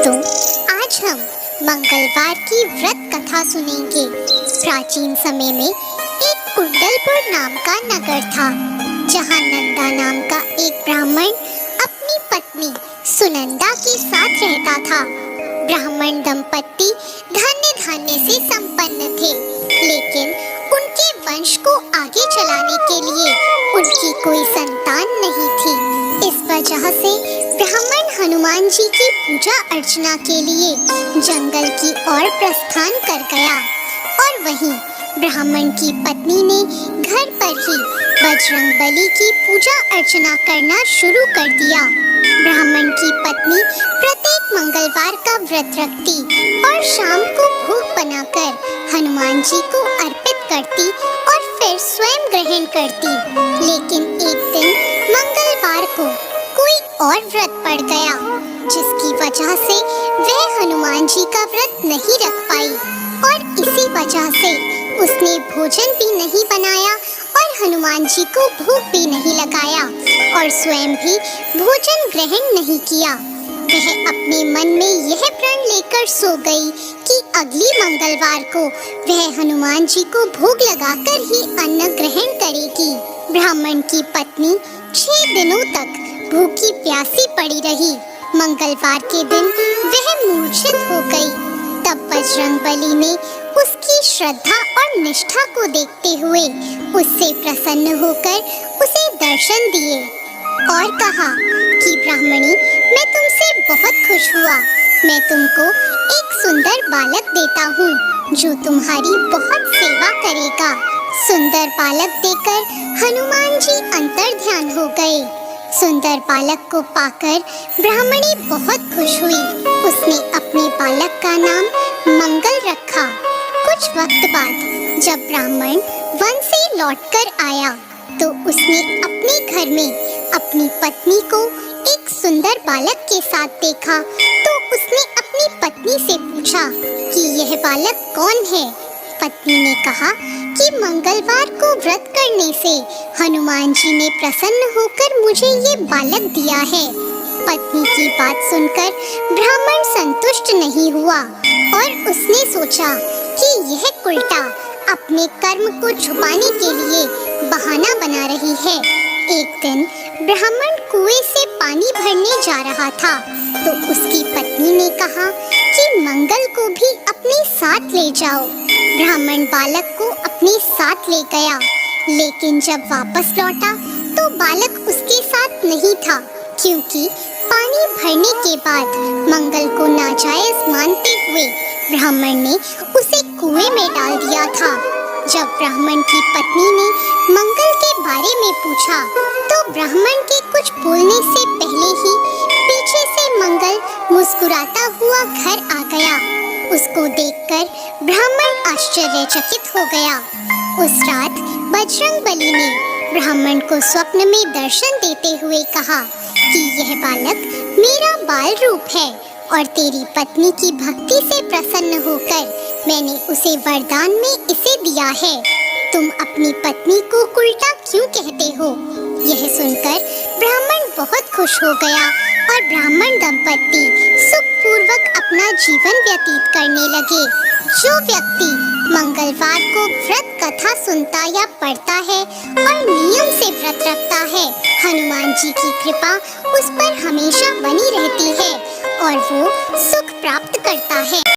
तो आज हम मंगलवार की व्रत कथा सुनेंगे। प्राचीन समय में एक कुंडलपुर नाम का नगर था, जहाँ नंदा नाम का एक ब्राह्मण अपनी पत्नी सुनंदा के साथ रहता था। ब्राह्मण दंपति धन्य धान्य से संपन्न थे, लेकिन उनके वंश को आगे चलाने के लिए उनकी कोई संतान नहीं थी। इस वजह से ब्राह्मण हनुमान जी की पूजा अर्चना के लिए जंगल की ओर प्रस्थान कर गया और वहीं ब्राह्मण की पत्नी ने घर पर ही बजरंगबली की पूजा अर्चना करना शुरू कर दिया। ब्राह्मण की पत्नी प्रत्येक मंगलवार का व्रत रखती और शाम को भोग बनाकर हनुमान जी को अर्पित करती और फिर स्वयं ग्रहण करती। लेकिन एक दिन मंगलवार को कोई और व्रत पड़ गया, जिसकी वजह से वह हनुमान जी का व्रत नहीं रख पाई और इसी वजह से उसने भोजन भी नहीं बनाया और हनुमान जी को भोग भी नहीं लगाया और स्वयं भी भोजन ग्रहण नहीं किया। वह अपने मन में यह प्रण लेकर सो गई कि अगली मंगलवार को वह हनुमान जी को भोग लगाकर ही अन्न ग्रहण करेगी। ब्राह्मण की पत्नी 6 दिनों तक भूखी प्यासी पड़ी रही। मंगलवार के दिन वह मूर्छित हो गई। तब बजरंगबली ने उसकी श्रद्धा और निष्ठा को देखते हुए उससे प्रसन्न होकर उसे दर्शन दिए और कहा कि ब्राह्मणी, मैं तुमसे बहुत खुश हुआ। मैं तुमको एक सुंदर बालक देता हूँ जो तुम्हारी बहुत सेवा करेगा। सुंदर बालक देकर हनुमान जी अंतर ध्यान हो गए। सुंदर बालक को पाकर ब्राह्मणी बहुत खुश हुई। उसने अपने बालक का नाम मंगल रखा। कुछ वक्त बाद जब ब्राह्मण वन से लौटकर आया तो उसने अपने घर में अपनी पत्नी को एक सुंदर बालक के साथ देखा। तो उसने अपनी पत्नी से पूछा कि यह बालक कौन है। पत्नी ने कहा कि मंगलवार को व्रत करने से हनुमान जी ने प्रसन्न होकर मुझे ये बालक दिया है। पत्नी की बात सुनकर ब्राह्मण संतुष्ट नहीं हुआ और उसने सोचा कि यह उल्टा अपने कर्म को छुपाने के लिए बहाना बना रही है। एक दिन ब्राह्मण कुएं से पानी भरने जा रहा था तो उसकी पत्नी ने कहा कि मंगल को भी अपने साथ ले जाओ। ब्राह्मण बालक को अपने साथ ले गया, लेकिन जब वापस लौटा तो बालक उसके साथ नहीं था, क्योंकि पानी भरने के बाद मंगल को नाजायज मानते हुए ब्राह्मण ने उसे कुएं में डाल दिया था। जब ब्राह्मण की पत्नी ने मंगल के बारे में पूछा तो ब्राह्मण के कुछ बोलने से पहले ही पीछे से मंगल मुस्कुराता हुआ घर आ गया। उसको देखकर ब्राह्मण आश्चर्यचकित हो गया। उस रात बजरंगबली ने ब्राह्मण को स्वप्न में दर्शन देते हुए कहा कि यह बालक मेरा बाल रूप है और तेरी पत्नी की भक्ति से प्रसन्न होकर मैंने उसे वरदान में इसे दिया है। तुम अपनी पत्नी को उल्टा क्यों कहते हो? यह सुनकर ब्राह्मण बहुत खुश हो गया और ब्राह्मण दंपति सुखपूर्वक अपना जीवन व्यतीत करने लगे। जो व्यक्ति मंगलवार को व्रत कथा सुनता या पढ़ता है और नियम से व्रत रखता है, हनुमान जी की कृपा उस पर हमेशा बनी रहती है और वो सुख प्राप्त करता है।